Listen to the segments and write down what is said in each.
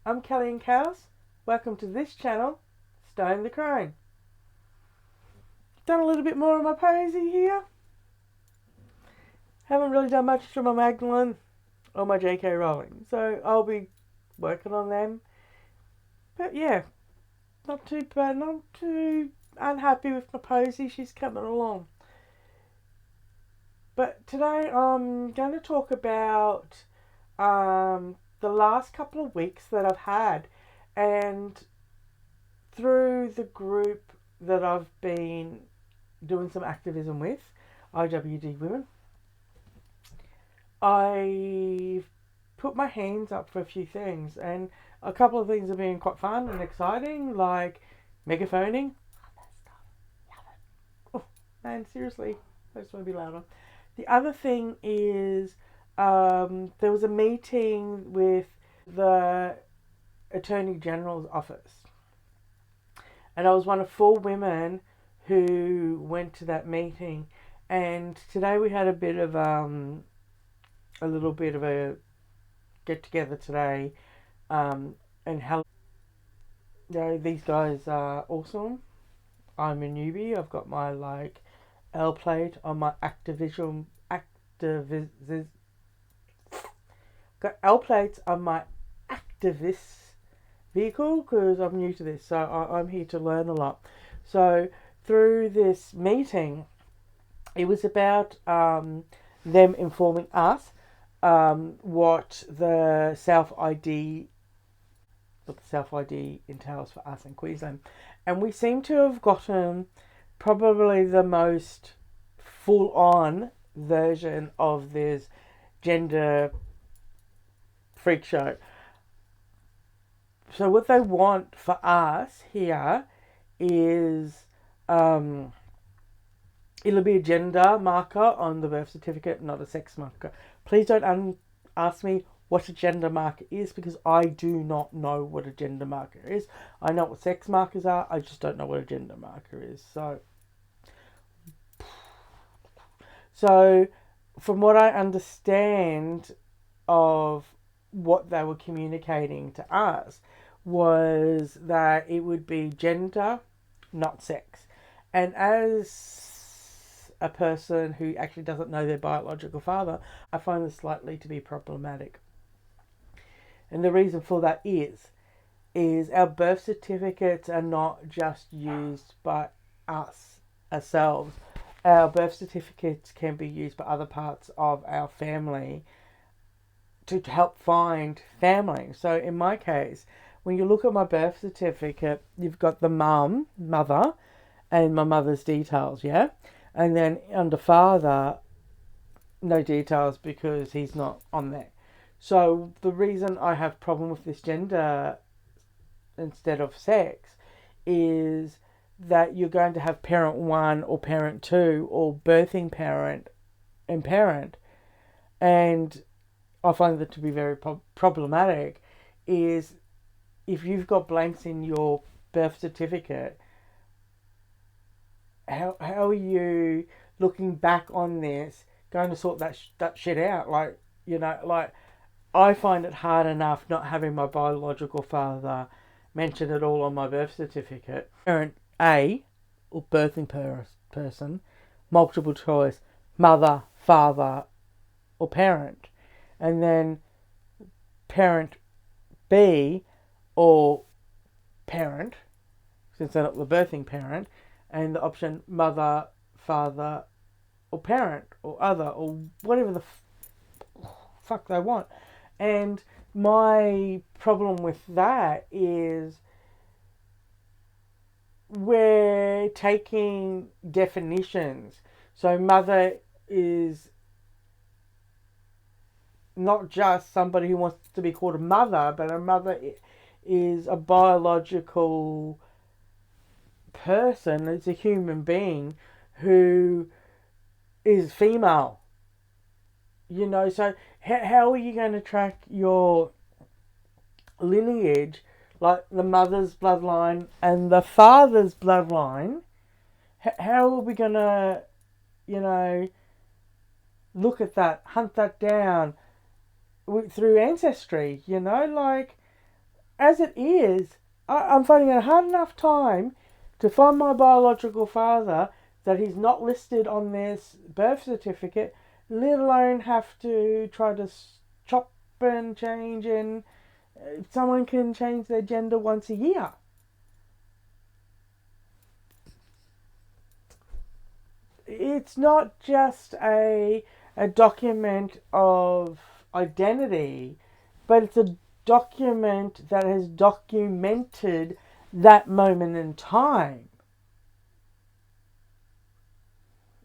I'm Kelly and Cows. Welcome to this channel, Stone the Crone. Done a little bit more of my posy here. Haven't really done much to my Magdalene or my JK Rowling, so I'll be working on them. But yeah, not too bad, not too unhappy with my posy. She's coming along. But today I'm going to talk about the last couple of weeks that I've had, and through the group that I've been doing some activism with, IWD Women, I've put my hands up for a few things, and a couple of things have been quite fun and exciting, like megaphoning. Love that stuff. Love it. Oh, man, seriously, I just want to be louder. The other thing is there was a meeting with the Attorney General's office, and I was one of 4 women who went to that meeting. And today we had a little bit of a get together today, and how these guys are awesome. I'm a newbie. I've got my L plate on my got L plates on my activist vehicle because I'm new to this, so I'm here to learn a lot. So through this meeting, it was about them informing us what the self-ID entails for us in Queensland. And we seem to have gotten probably the most full-on version of this gender freak show. So what they want for us here is it'll be a gender marker on the birth certificate, not a sex marker. Please don't ask me what a gender marker is, because I do not know what a gender marker is. I know what sex markers are, I just don't know what a gender marker is. So from what I understand of what they were communicating to us, was that it would be gender, not sex. And as a person who actually doesn't know their biological father, I find this slightly to be problematic. And the reason for that is our birth certificates are not just used by us ourselves. Our birth certificates can be used by other parts of our family to help find family. So in my case, when you look at my birth certificate, you've got the mother, and my mother's details, yeah? And then under father, no details because he's not on there. So the reason I have problem with this gender instead of sex is that you're going to have parent 1 or parent 2 or birthing parent and parent. And I find that to be very problematic is if you've got blanks in your birth certificate, how are you looking back on this going to sort that shit out? I find it hard enough not having my biological father mentioned at all on my birth certificate. Parent A, or birthing person, multiple choice, mother, father, or parent. And then parent B, or parent, since they're not the birthing parent, and the option mother, father, or parent, or other, or whatever the fuck they want. And my problem with that is we're taking definitions. So mother is not just somebody who wants to be called a mother, but a mother is a biological person. It's a human being who is female. So how are you going to track your lineage, like the mother's bloodline and the father's bloodline? How are we going to, look at that, hunt that down through ancestry? as it is, I'm finding it a hard enough time to find my biological father that he's not listed on this birth certificate, let alone have to try to chop and change, and someone can change their gender once a year. It's not just a document of identity, but it's a document that has documented that moment in time.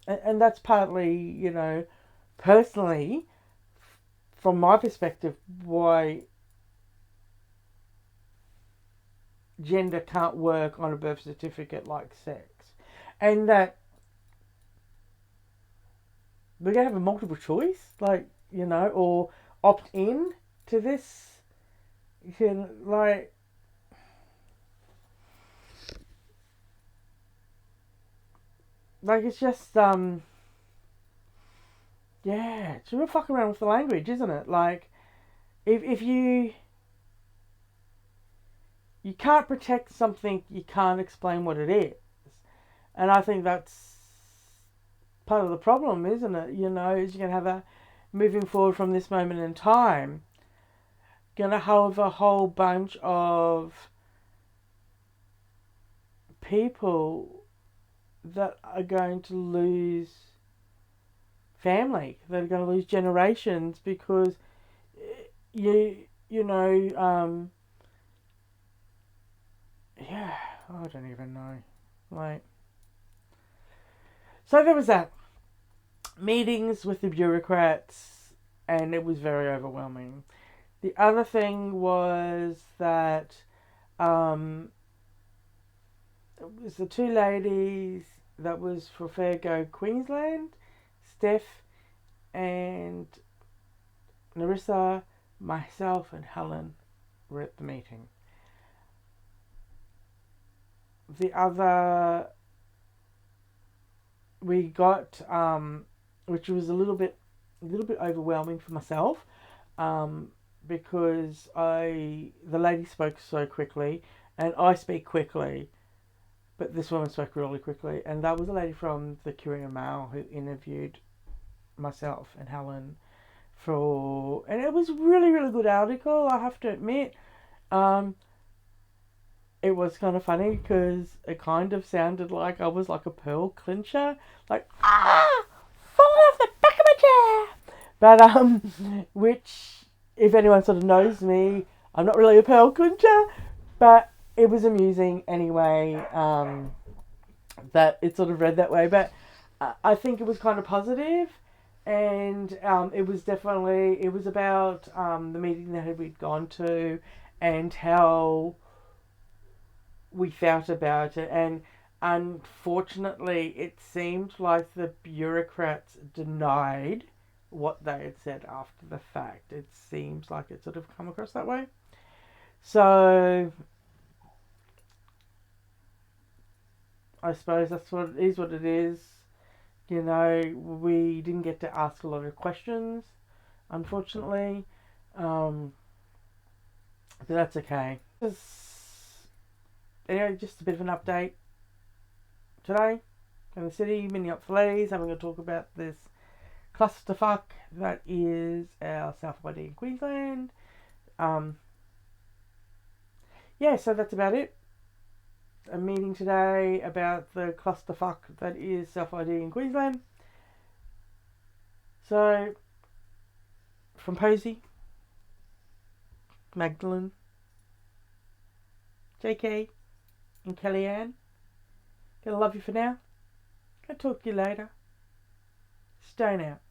And that's partly, personally, from my perspective, why gender can't work on a birth certificate like sex. And that we're going to have a multiple choice, or opt in to this. You can, it's just, yeah, it's real fucking around with the language, isn't it? If you can't protect something, you can't explain what it is. And I think that's part of the problem, isn't it? Is you're going to have moving forward from this moment in time, going to have a whole bunch of people that are going to lose family, that are going to lose generations because you, you know, um, yeah, I don't even know. So there was that. Meetings with the bureaucrats, and it was very overwhelming. The other thing was that it was the two ladies that was for Fair Go Queensland, Steph and Narissa, myself and Helen were at the meeting. The other we got, which was a little bit overwhelming for myself, because the lady spoke so quickly, and I speak quickly, but this woman spoke really quickly, and that was a lady from the Courier Mail who interviewed myself and Helen and it was really, really good article, I have to admit. It was kind of funny because it kind of sounded like I was like a pearl clincher, like fall off the back of my chair. But which, if anyone sort of knows me, I'm not really a pearl clincher, but it was amusing anyway. That it sort of read that way, but I think it was kind of positive, and it was about the meeting that we'd gone to, and how we felt about it, and unfortunately it seemed like the bureaucrats denied what they had said after the fact. It seems like it sort of come across that way. So I suppose that's what it is. We didn't get to ask a lot of questions, unfortunately. But that's okay. Anyway, just a bit of an update today in the city, Minneapolis. I'm going to talk about this clusterfuck that is our South ID in Queensland. So that's about it. A meeting today about the clusterfuck that is South ID in Queensland. So, from Posey, Magdalene, JK, and Kellyanne, gonna love you for now. Gonna talk to you later. Stone out.